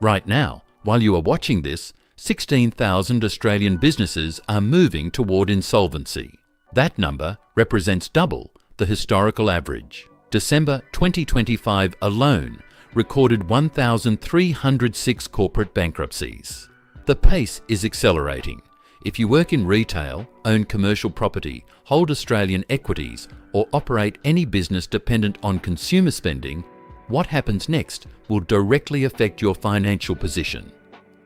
Right now, while you are watching this, 16,000 Australian businesses are moving toward insolvency. That number represents double the historical average. December 2025 alone recorded 1,306 corporate bankruptcies. The pace is accelerating. If you work in retail, own commercial property, hold Australian equities, or operate any business dependent on consumer spending, what happens next will directly affect your financial position.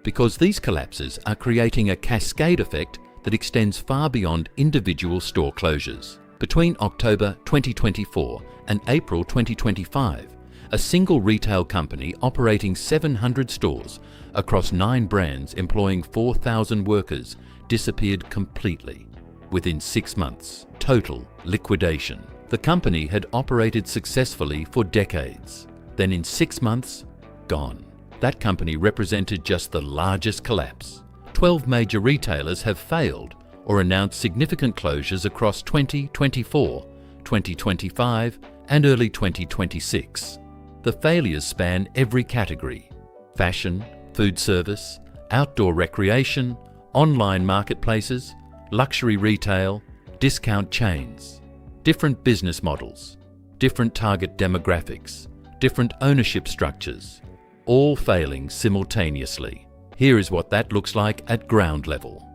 Because these collapses are creating a cascade effect that extends far beyond individual store closures. Between October 2024 and April 2025, a single retail company operating 700 stores across 9 brands employing 4,000 workers disappeared completely. Within 6 months, total liquidation. The company had operated successfully for decades. Then in 6 months, gone. That company represented just the largest collapse. 12 major retailers have failed or announced significant closures across 2024, 2025 and early 2026. The failures span every category: fashion, food service, outdoor recreation, online marketplaces, luxury retail, discount chains. Different business models, different target demographics, different ownership structures, all failing simultaneously. Here is what that looks like at ground level.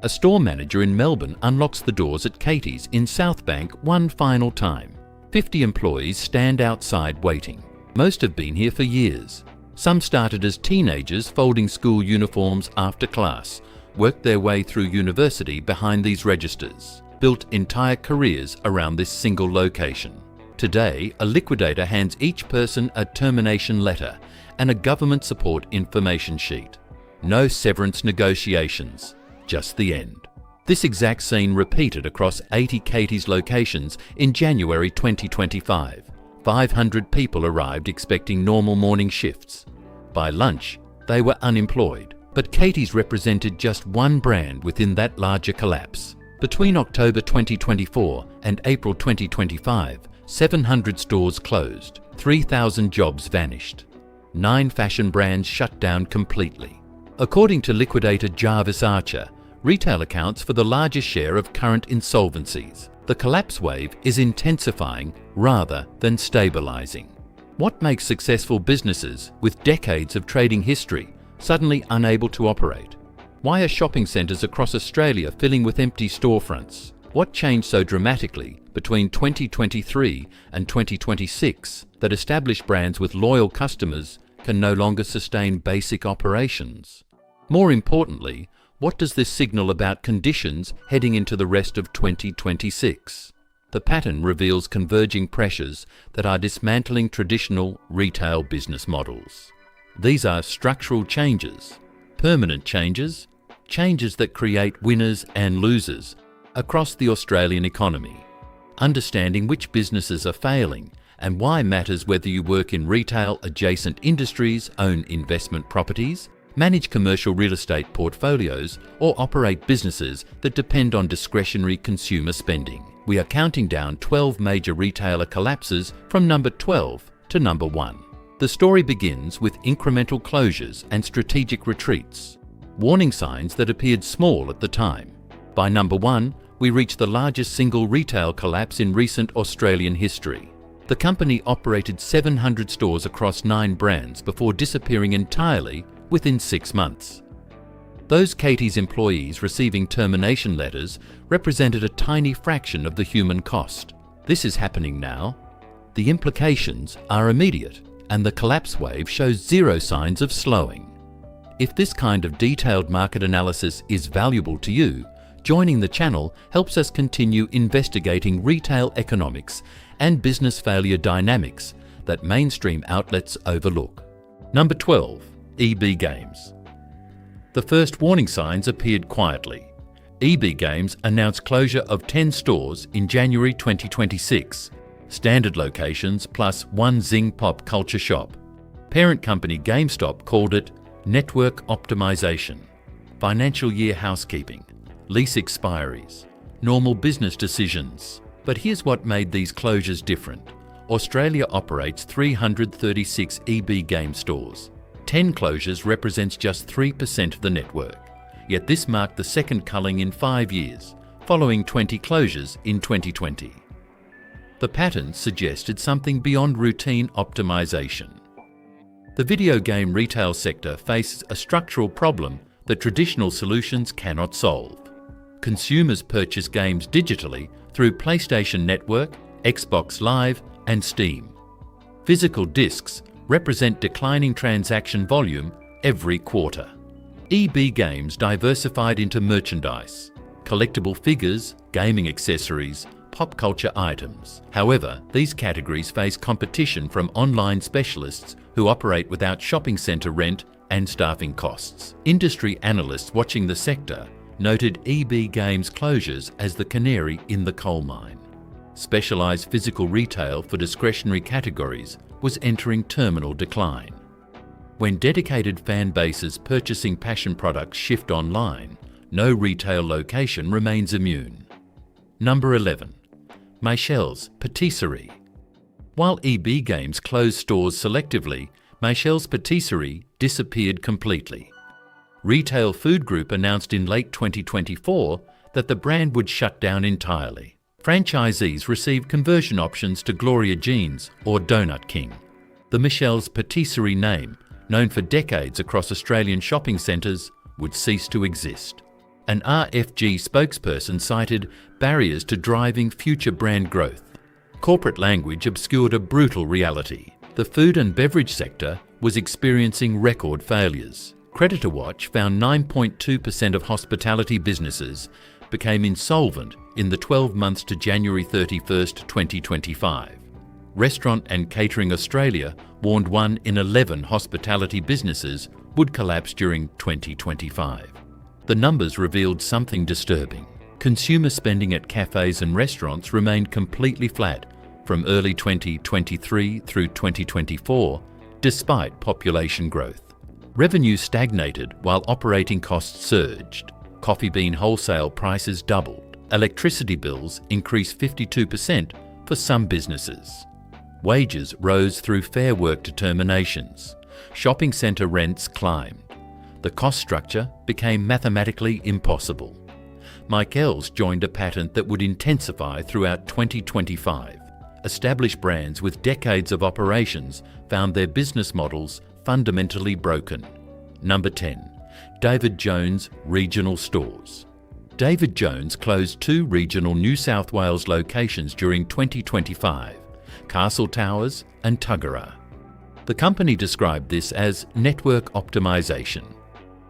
A store manager in Melbourne unlocks the doors at Katie's in Southbank one final time. 50 employees stand outside waiting. Most have been here for years. Some started as teenagers folding school uniforms after class, worked their way through university behind these registers, built entire careers around this single location. Today, a liquidator hands each person a termination letter and a government support information sheet. No severance negotiations, just the end. This exact scene repeated across 80 Katie's locations in January 2025. 500 people arrived expecting normal morning shifts. By lunch, they were unemployed, but Katie's represented just one brand within that larger collapse. Between October 2024 and April 2025, 700 stores closed, 3,000 jobs vanished. 9 fashion brands shut down completely. According to liquidator Jarvis Archer, retail accounts for the largest share of current insolvencies. The collapse wave is intensifying rather than stabilizing. What makes successful businesses with decades of trading history suddenly unable to operate? Why are shopping centres across Australia filling with empty storefronts? What changed so dramatically between 2023 and 2026 that established brands with loyal customers can no longer sustain basic operations? More importantly, what does this signal about conditions heading into the rest of 2026? The pattern reveals converging pressures that are dismantling traditional retail business models. These are structural changes, permanent changes, changes that create winners and losers across the Australian economy. Understanding which businesses are failing and why matters whether you work in retail adjacent industries, own investment properties, manage commercial real estate portfolios, or operate businesses that depend on discretionary consumer spending. We are counting down 12 major retailer collapses from number 12 to number 1. The story begins with incremental closures and strategic retreats, warning signs that appeared small at the time. By number 1, we reach the largest single retail collapse in recent Australian history. The company operated 700 stores across 9 brands before disappearing entirely within 6 months. Those Katie's employees receiving termination letters represented a tiny fraction of the human cost. This is happening now. The implications are immediate, and the collapse wave shows zero signs of slowing. If this kind of detailed market analysis is valuable to you, joining the channel helps us continue investigating retail economics and business failure dynamics that mainstream outlets overlook. Number 12. EB Games. The first warning signs appeared quietly. EB Games announced closure of 10 stores in January 2026, standard locations plus 1 Zing Pop culture shop. Parent company GameStop called it network optimization, financial year housekeeping, lease expiries, normal business decisions. But here's what made these closures different. Australia operates 336 EB Game stores. 10 closures represents just 3% of the network, yet this marked the second culling in 5 years, following 20 closures in 2020. The pattern suggested something beyond routine optimization. The video game retail sector faces a structural problem that traditional solutions cannot solve. Consumers purchase games digitally through PlayStation Network, Xbox Live, and Steam. Physical discs represent declining transaction volume every quarter. EB Games diversified into merchandise, collectible figures, gaming accessories, pop culture items. However, these categories face competition from online specialists who operate without shopping centre rent and staffing costs. Industry analysts watching the sector noted EB Games closures as the canary in the coal mine. Specialised physical retail for discretionary categories was entering terminal decline. When dedicated fan bases purchasing passion products shift online, no retail location remains immune. Number 11. Michel's Patisserie. While EB Games closed stores selectively, Michel's Patisserie disappeared completely. Retail Food Group announced in late 2024 that the brand would shut down entirely. Franchisees received conversion options to Gloria Jean's or Donut King. The Michel's Patisserie name, known for decades across Australian shopping centres, would cease to exist. An RFG spokesperson cited barriers to driving future brand growth. Corporate language obscured a brutal reality. The food and beverage sector was experiencing record failures. Creditor Watch found 9.2% of hospitality businesses became insolvent in the 12 months to January 31st, 2025. Restaurant and Catering Australia warned 1 in 11 hospitality businesses would collapse during 2025. The numbers revealed something disturbing. Consumer spending at cafes and restaurants remained completely flat from early 2023 through 2024, despite population growth. Revenue stagnated while operating costs surged. Coffee bean wholesale prices doubled. Electricity bills increased 52% for some businesses. Wages rose through Fair Work determinations. Shopping centre rents climbed. The cost structure became mathematically impossible. Michel's joined a pattern that would intensify throughout 2025. Established brands with decades of operations found their business models fundamentally broken. Number 10. David Jones Regional Stores. David Jones closed 2 regional New South Wales locations during 2025, Castle Towers and Tuggerah. The company described this as network optimization,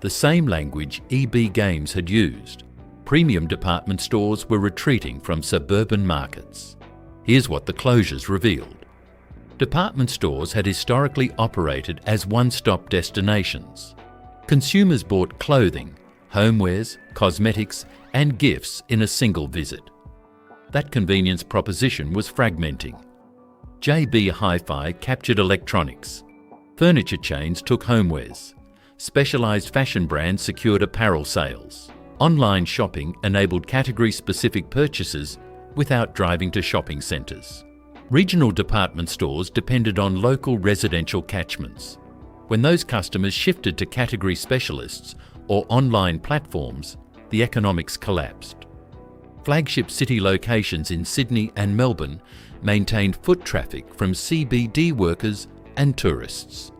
the same language EB Games had used. Premium department stores were retreating from suburban markets. Here's what the closures revealed. Department stores had historically operated as one-stop destinations. Consumers bought clothing, homewares, cosmetics, and gifts in a single visit. That convenience proposition was fragmenting. JB Hi-Fi captured electronics. Furniture chains took homewares. Specialised fashion brands secured apparel sales. Online shopping enabled category-specific purchases without driving to shopping centres. Regional department stores depended on local residential catchments. When those customers shifted to category specialists or online platforms, the economics collapsed. Flagship city locations in Sydney and Melbourne maintained foot traffic from CBD workers and tourists.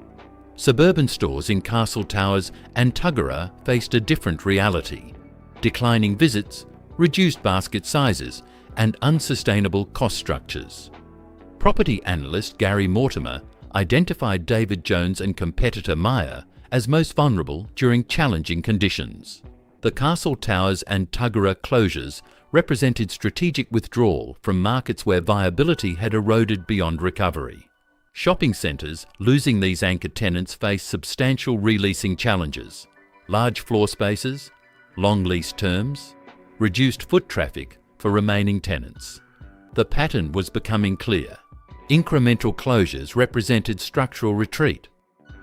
Suburban stores in Castle Towers and Tuggerah faced a different reality: declining visits, reduced basket sizes, and unsustainable cost structures. Property analyst Gary Mortimer identified David Jones and competitor Myer as most vulnerable during challenging conditions. The Castle Towers and Tuggerah closures represented strategic withdrawal from markets where viability had eroded beyond recovery. Shopping centres losing these anchor tenants faced substantial releasing challenges: large floor spaces, long lease terms, reduced foot traffic for remaining tenants. The pattern was becoming clear. Incremental closures represented structural retreat.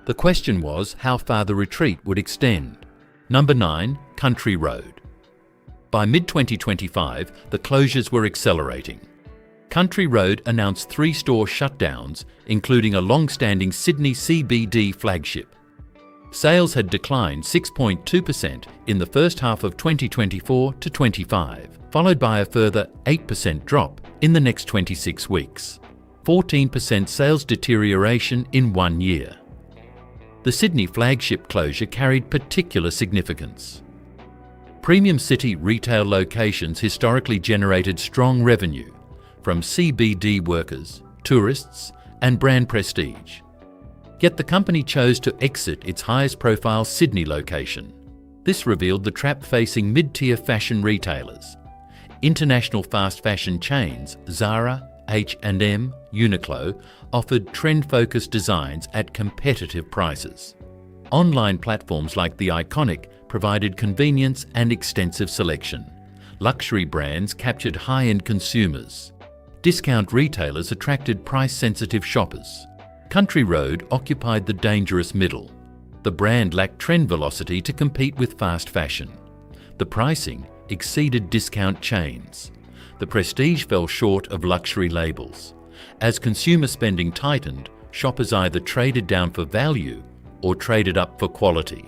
The question was how far the retreat would extend. Number 9. Country Road. By mid-2025, the closures were accelerating. Country Road announced 3 store shutdowns, including a long-standing Sydney CBD flagship. Sales had declined 6.2% in the first half of 2024 to 25, followed by a further 8% drop in the next 26 weeks. 14% sales deterioration in 1 year. The Sydney flagship closure carried particular significance. Premium city retail locations historically generated strong revenue from CBD workers, tourists, and brand prestige. Yet the company chose to exit its highest-profile Sydney location. This revealed the trap facing mid-tier fashion retailers. International fast fashion chains Zara, H&M, Uniqlo offered trend-focused designs at competitive prices. Online platforms like The Iconic provided convenience and extensive selection. Luxury brands captured high-end consumers. Discount retailers attracted price-sensitive shoppers. Country Road occupied the dangerous middle. The brand lacked trend velocity to compete with fast fashion. The pricing exceeded discount chains. The prestige fell short of luxury labels. As consumer spending tightened, shoppers either traded down for value or traded up for quality.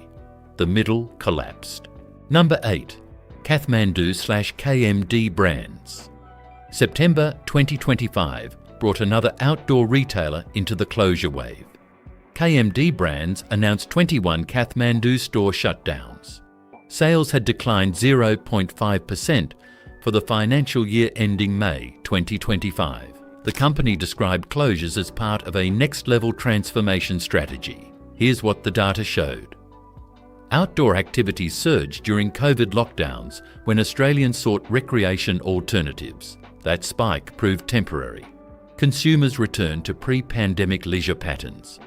The middle collapsed. Number 8. Kathmandu/KMD brands. September 2025 brought another outdoor retailer into the closure wave. KMD brands announced 21 Kathmandu store shutdowns. Sales had declined 0.5% for the financial year ending May 2025. The company described closures as part of a next-level transformation strategy. Here's what the data showed. Outdoor activities surged during COVID lockdowns when Australians sought recreation alternatives. That spike proved temporary. Consumers returned to pre-pandemic leisure patterns.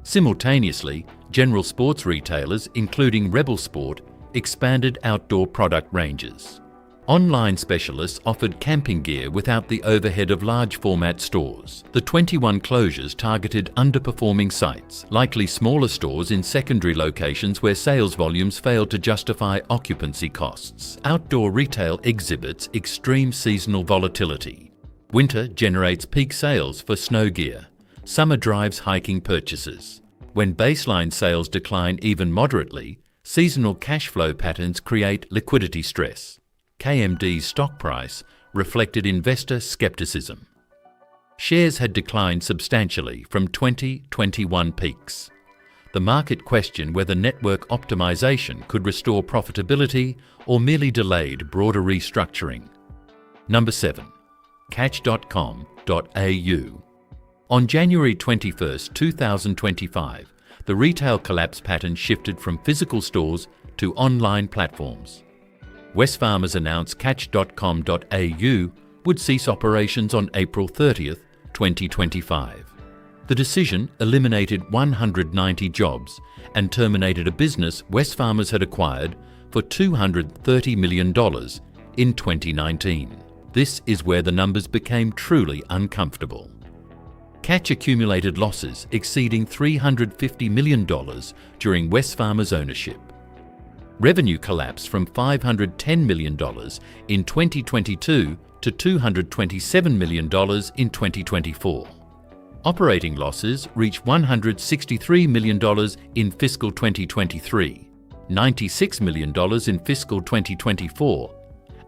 Simultaneously, general sports retailers, including Rebel Sport, expanded outdoor product ranges. Online specialists offered camping gear without the overhead of large format stores. The 21 closures targeted underperforming sites, likely smaller stores in secondary locations where sales volumes failed to justify occupancy costs. Outdoor retail exhibits extreme seasonal volatility. Winter generates peak sales for snow gear. Summer drives hiking purchases. When baseline sales decline even moderately, seasonal cash flow patterns create liquidity stress. KMD's stock price reflected investor skepticism. Shares had declined substantially from 2021 peaks. The market questioned whether network optimization could restore profitability or merely delayed broader restructuring. Number 7. Catch.com.au. On January 21, 2025, the retail collapse pattern shifted from physical stores to online platforms. Wesfarmers announced Catch.com.au would cease operations on April 30, 2025. The decision eliminated 190 jobs and terminated a business Wesfarmers had acquired for $230 million in 2019. This is where the numbers became truly uncomfortable. Catch accumulated losses exceeding $350 million during Wesfarmers' ownership. Revenue collapsed from $510 million in 2022 to $227 million in 2024. Operating losses reached $163 million in fiscal 2023, $96 million in fiscal 2024,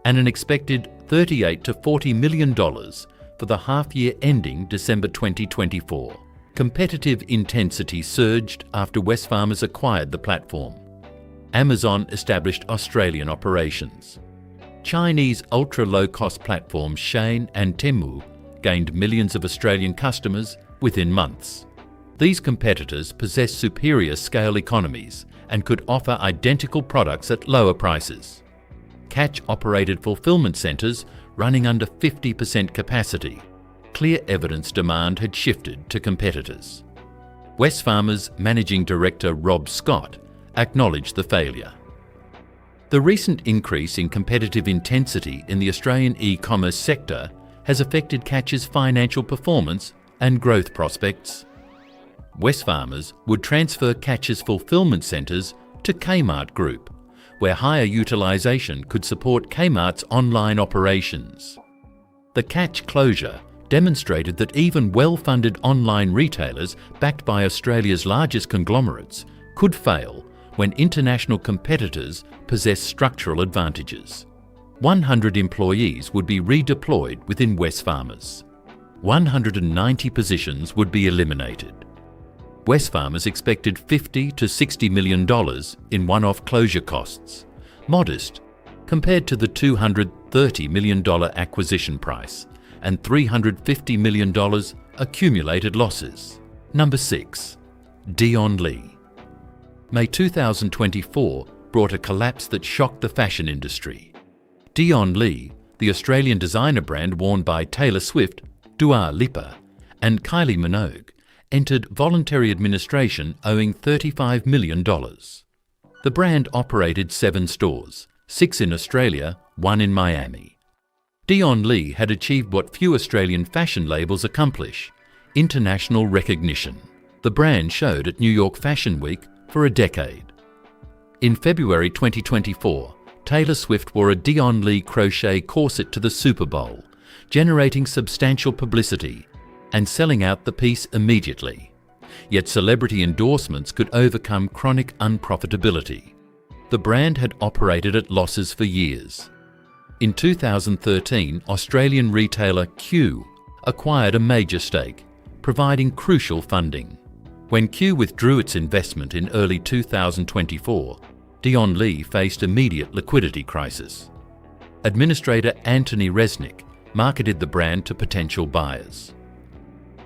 and an expected $38 to $40 million for the half-year ending December 2024. Competitive intensity surged after Wesfarmers acquired the platform. Amazon established Australian operations. Chinese ultra-low-cost platforms Shein and Temu gained millions of Australian customers within months. These competitors possess superior scale economies and could offer identical products at lower prices. Catch operated fulfillment centres running under 50% capacity. Clear evidence demand had shifted to competitors. Wesfarmers Managing Director Rob Scott acknowledged the failure. The recent increase in competitive intensity in the Australian e-commerce sector has affected Catch's financial performance and growth prospects. Wesfarmers would transfer Catch's fulfillment centres to Kmart Group, where higher utilisation could support Kmart's online operations. The Catch closure demonstrated that even well-funded online retailers backed by Australia's largest conglomerates could fail when international competitors possess structural advantages. 100 employees would be redeployed within Wesfarmers. 190 positions would be eliminated. Wesfarmers expected $50 to $60 million in one-off closure costs, modest compared to the $230 million acquisition price and $350 million accumulated losses. Number 6. Dion Lee. May 2024 brought a collapse that shocked the fashion industry. Dion Lee, the Australian designer brand worn by Taylor Swift, Dua Lipa, and Kylie Minogue, entered voluntary administration owing $35 million. The brand operated 7 stores, 6 in Australia, 1 in Miami. Dion Lee had achieved what few Australian fashion labels accomplish: international recognition. The brand showed at New York Fashion Week for a decade. In February 2024, Taylor Swift wore a Dion Lee crochet corset to the Super Bowl, generating substantial publicity and selling out the piece immediately. Yet celebrity endorsements could overcome chronic unprofitability. The brand had operated at losses for years. In 2013, Australian retailer Q acquired a major stake, providing crucial funding. When Q withdrew its investment in early 2024, Dion Lee faced immediate liquidity crisis. Administrator Anthony Resnick marketed the brand to potential buyers.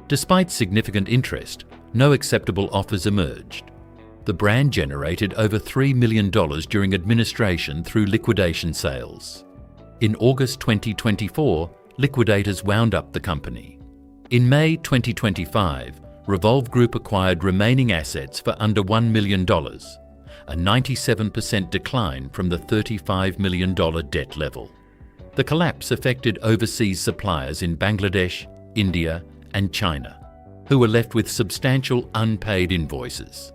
Despite significant interest, no acceptable offers emerged. The brand generated over $3 million during administration through liquidation sales. In August 2024, liquidators wound up the company. In May 2025, Revolve Group acquired remaining assets for under $1 million, a 97% decline from the $35 million debt level. The collapse affected overseas suppliers in Bangladesh, India, and China, who were left with substantial unpaid invoices.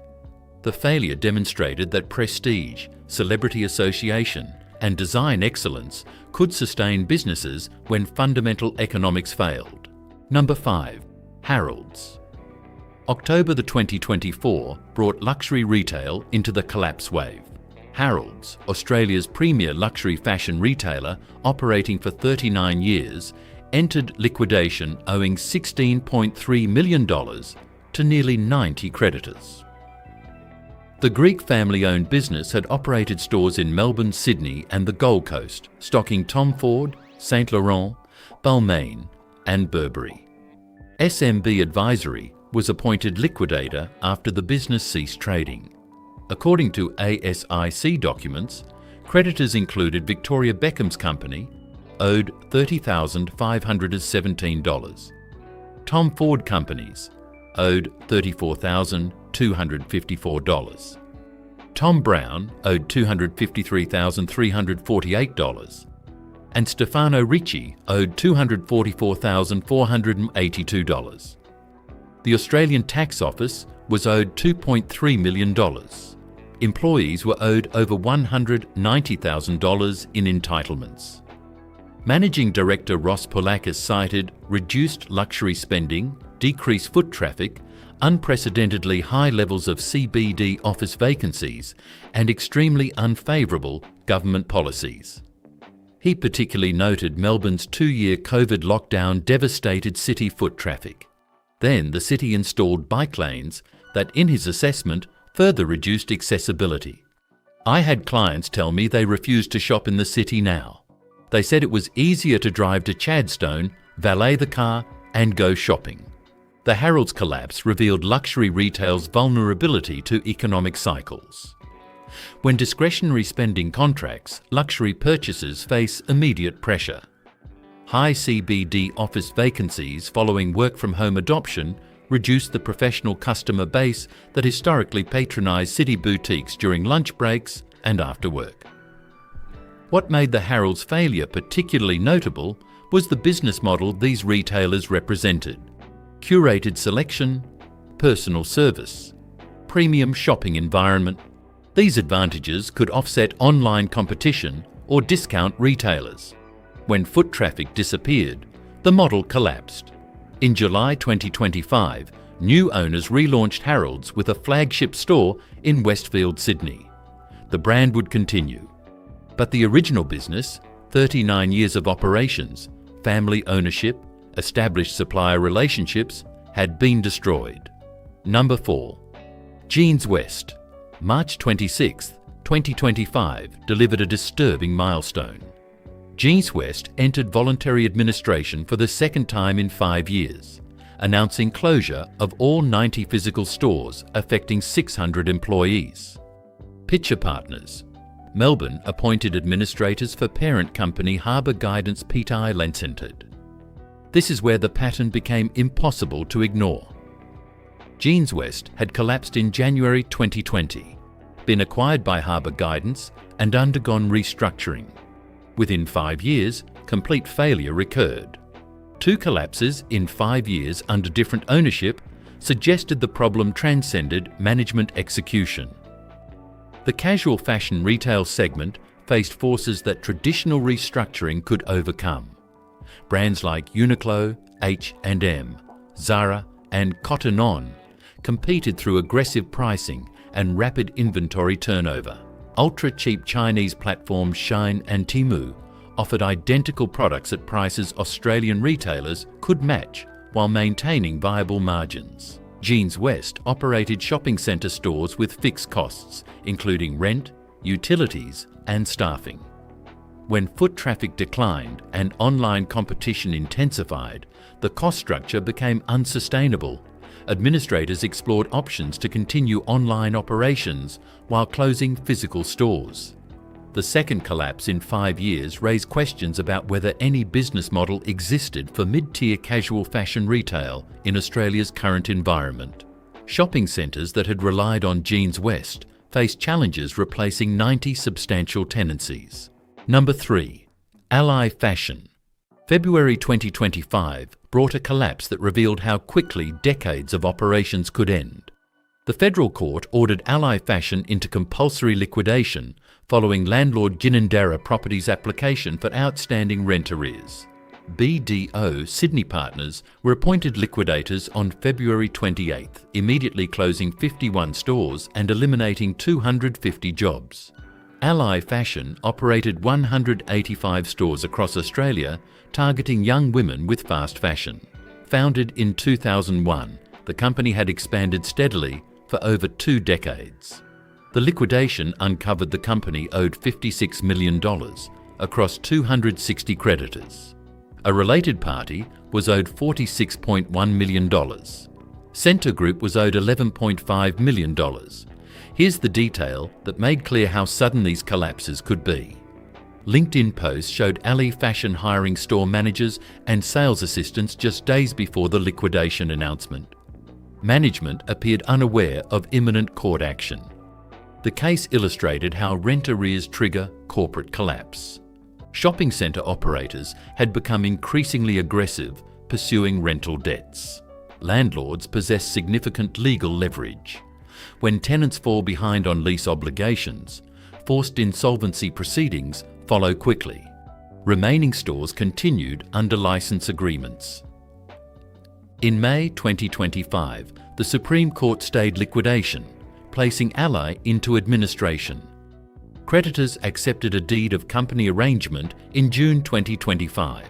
The failure demonstrated that prestige, celebrity association, and design excellence could sustain businesses when fundamental economics failed. Number 5. Harrods. October 2024 brought luxury retail into the collapse wave. Harrods, Australia's premier luxury fashion retailer operating for 39 years, entered liquidation owing $16.3 million to nearly 90 creditors. The Greek family-owned business had operated stores in Melbourne, Sydney and the Gold Coast, stocking Tom Ford, Saint Laurent, Balmain and Burberry. SMB Advisory was appointed liquidator after the business ceased trading. According to ASIC documents, creditors included Victoria Beckham's company, owed $30,517. Tom Ford Companies, owed $34,254. Tom Brown, owed $253,348. And Stefano Ricci, owed $244,482. The Australian Tax Office was owed $2.3 million. Employees were owed over $190,000 in entitlements. Managing Director Ross Poulakis cited reduced luxury spending, decreased foot traffic, unprecedentedly high levels of CBD office vacancies, and extremely unfavourable government policies. He particularly noted Melbourne's 2-year COVID lockdown devastated city foot traffic. Then the city installed bike lanes that, in his assessment, further reduced accessibility. I had clients tell me they refused to shop in the city now. They said it was easier to drive to Chadstone, valet the car, and go shopping. The Harrods collapse revealed luxury retail's vulnerability to economic cycles. When discretionary spending contracts, luxury purchases face immediate pressure. High CBD office vacancies following work-from-home adoption reduced the professional customer base that historically patronised city boutiques during lunch breaks and after work. What made the Harrods' failure particularly notable was the business model these retailers represented: curated selection, personal service, premium shopping environment. These advantages could offset online competition or discount retailers. When foot traffic disappeared, the model collapsed. In July 2025, New owners relaunched Harold's with a flagship store in Westfield, Sydney. The brand would continue. But the original business, 39 years of operations, family ownership, established supplier relationships, had been destroyed. Number 4. Jeans West. March 26, 2025 delivered a disturbing milestone. Jeans West entered voluntary administration for the second time in 5 years, announcing closure of all 90 physical stores affecting 600 employees. Pitcher Partners. Melbourne appointed administrators for parent company Harbour Guidance Pty Ltd. This is where the pattern became impossible to ignore. Jeans West had collapsed in January 2020, been acquired by Harbour Guidance and undergone restructuring. Within 5 years, complete failure recurred. 2 collapses in 5 years under different ownership suggested the problem transcended management execution. The casual fashion retail segment faced forces that traditional restructuring could overcome. Brands like Uniqlo, H&M, Zara and Cotton On competed through aggressive pricing and rapid inventory turnover. Ultra-cheap Chinese platforms Shein and Temu offered identical products at prices Australian retailers could match while maintaining viable margins. Jeans West operated shopping centre stores with fixed costs, including rent, utilities and staffing. When foot traffic declined and online competition intensified, the cost structure became unsustainable. Administrators explored options to continue online operations while closing physical stores. The second collapse in 5 years raised questions about whether any business model existed for mid-tier casual fashion retail in Australia's current environment. Shopping centres that had relied on Jeans West faced challenges replacing 90 substantial tenancies. Number 3. Ally Fashion. February 2025 brought a collapse that revealed how quickly decades of operations could end. The Federal Court ordered Ally Fashion into compulsory liquidation following landlord Ginninderra Properties' application for outstanding rent arrears. BDO Sydney partners were appointed liquidators on February 28, immediately closing 51 stores and eliminating 250 jobs. Ally Fashion operated 185 stores across Australia, targeting young women with fast fashion. Founded in 2001, the company had expanded steadily for over 2 decades. The liquidation uncovered the company owed $56 million across 260 creditors. A related party was owed $46.1 million. Scentre Group was owed $11.5 million. Here's the detail that made clear how sudden these collapses could be. LinkedIn posts showed Ally Fashion hiring store managers and sales assistants just days before the liquidation announcement. Management appeared unaware of imminent court action. The case illustrated how rent arrears trigger corporate collapse. Shopping centre operators had become increasingly aggressive, pursuing rental debts. Landlords possess significant legal leverage. When tenants fall behind on lease obligations, forced insolvency proceedings follow quickly. Remaining stores continued under license agreements. In May 2025, the Supreme Court stayed liquidation, placing Ally into administration. Creditors accepted a deed of company arrangement in June 2025.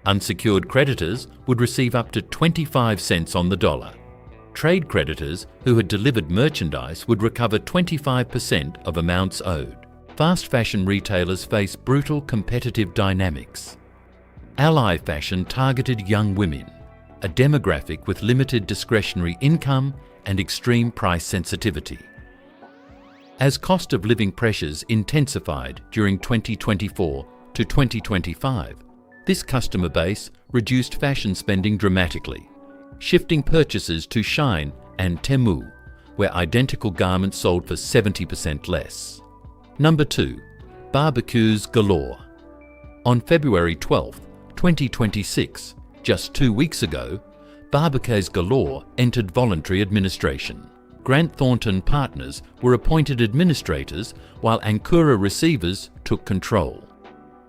Unsecured creditors would receive up to 25 cents on the dollar. Trade creditors who had delivered merchandise would recover 25% of amounts owed. Fast fashion retailers face brutal competitive dynamics. Ally Fashion targeted young women, a demographic with limited discretionary income and extreme price sensitivity. As cost of living pressures intensified during 2024 to 2025, this customer base reduced fashion spending dramatically, shifting purchases to Shein and Temu, where identical garments sold for 70% less. Number 2. Barbecues galore. On February 12, 2026, just 2 weeks ago, Barbecues galore entered voluntary administration. Grant Thornton partners were appointed administrators while Ankura receivers took control.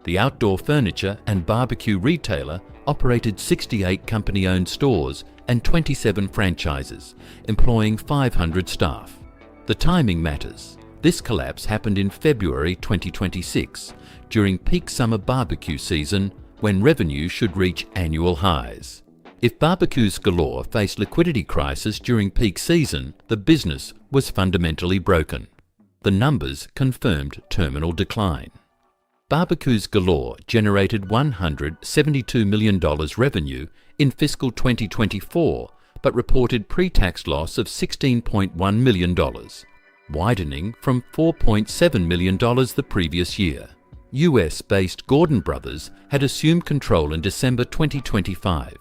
The outdoor furniture and barbecue retailer operated 68 company-owned stores and 27 franchises, employing 500 staff. The timing matters. This collapse happened in February 2026, during peak summer barbecue season, when revenue should reach annual highs. If Barbecues Galore faced liquidity crisis during peak season, the business was fundamentally broken. The numbers confirmed terminal decline. Barbecues Galore generated $172 million revenue in fiscal 2024, but reported pre-tax loss of $16.1 million, widening from $4.7 million the previous year. US-based Gordon Brothers had assumed control in December 2025,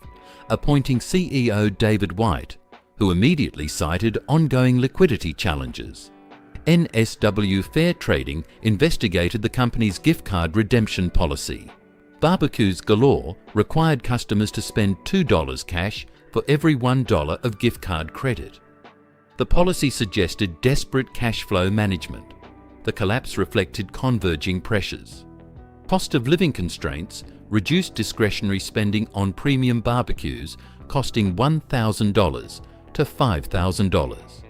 appointing CEO David White, who immediately cited ongoing liquidity challenges. NSW Fair Trading investigated the company's gift card redemption policy. Barbecues Galore required customers to spend $2 cash for every $1 of gift card credit. The policy suggested desperate cash flow management. The collapse reflected converging pressures. Cost of living constraints reduced discretionary spending on premium barbecues, costing $1,000 to $5,000.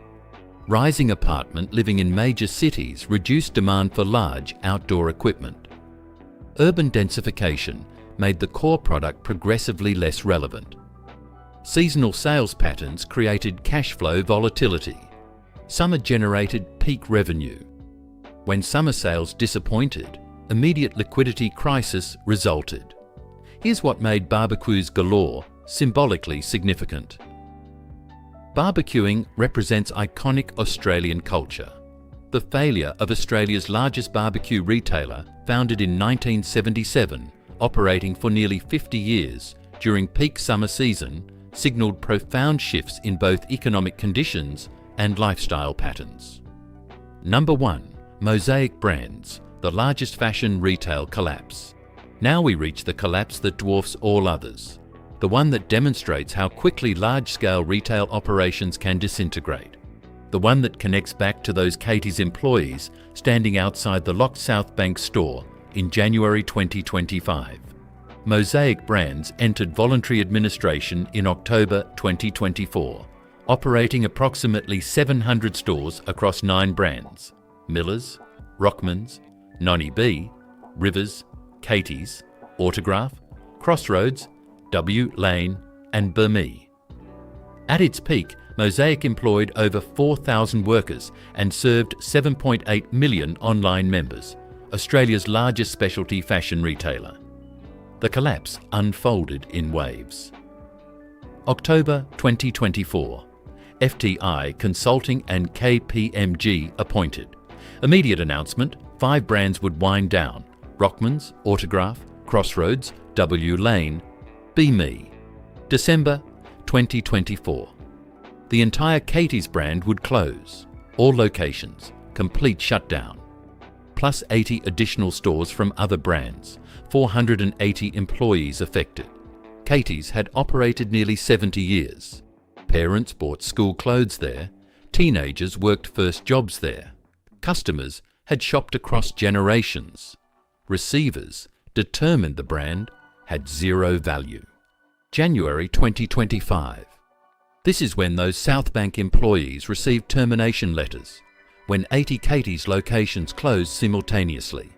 Rising apartment living in major cities reduced demand for large outdoor equipment. Urban densification made the core product progressively less relevant. Seasonal sales patterns created cash flow volatility. Summer generated peak revenue. When summer sales disappointed, immediate liquidity crisis resulted. Here's what made Barbecues Galore symbolically significant. Barbecuing represents iconic Australian culture. The failure of Australia's largest barbecue retailer, founded in 1977, operating for nearly 50 years during peak summer season, signalled profound shifts in both economic conditions and lifestyle patterns. Number 1. Mosaic Brands, the largest fashion retail collapse. Now we reach the collapse that dwarfs all others, the one that demonstrates how quickly large-scale retail operations can disintegrate, the one that connects back to those Katie's employees standing outside the locked South Bank store in January 2025. Mosaic Brands entered voluntary administration in October 2024, operating approximately 700 stores across 9 brands: Miller's, Rockman's, Nonny B, Rivers, Katie's, Autograph, Crossroads, W Lane and Burmese. At its peak, Mosaic employed over 4,000 workers and served 7.8 million online members, Australia's largest specialty fashion retailer. The collapse unfolded in waves. October 2024. FTI Consulting and KPMG appointed. Immediate announcement: 5 brands would wind down: Rockman's, Autograph, Crossroads, W Lane, Burmese. December 2024. The entire Katie's brand would close. All locations, complete shutdown. Plus 80 additional stores from other brands, 480 employees affected. Katie's had operated nearly 70 years. Parents bought school clothes there. Teenagers worked first jobs there. Customers had shopped across generations. Receivers, determined the brand had zero value. January 2025. This is when those South Bank employees received termination letters, when 80 Katie's locations closed simultaneously,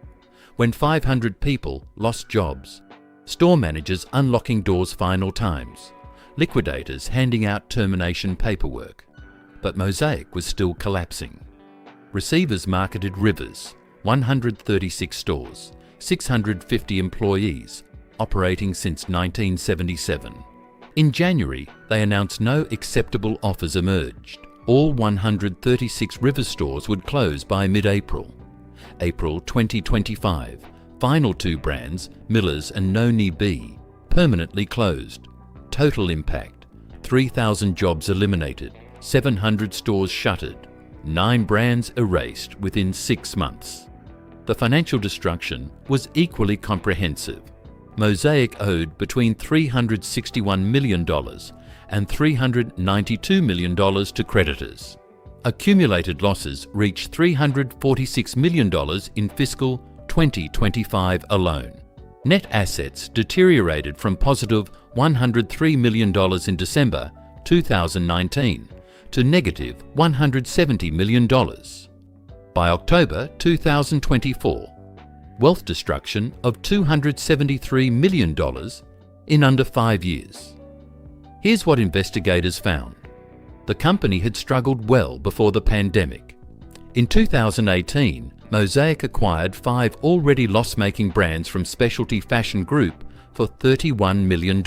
when 500 people lost jobs, store managers unlocking doors final times, liquidators handing out termination paperwork. But Mosaic was still collapsing. Receivers marketed Rivers, 136 stores, 650 employees, operating since 1977. In January, they announced no acceptable offers emerged. All 136 Rivers stores would close by mid-April. April 2025, final 2 brands, Miller's and Nonny B, permanently closed. Total impact: 3,000 jobs eliminated, 700 stores shuttered, 9 brands erased within 6 months. The financial destruction was equally comprehensive. Mosaic owed between $361 million and $392 million to creditors. Accumulated losses reached $346 million in fiscal 2025 alone. Net assets deteriorated from positive $103 million in December 2019 to negative $170 million. By October 2024, wealth destruction of $273 million in under 5 years. Here's what investigators found. The company had struggled well before the pandemic. In 2018, Mosaic acquired 5 already loss-making brands from Specialty Fashion Group for $31 million.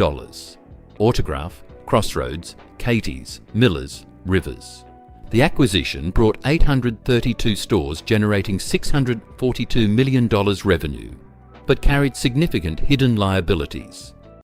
Autograph, Crossroads, Katie's, Miller's, Rivers. The acquisition brought 832 stores generating $642 million revenue, but carried significant hidden liabilities.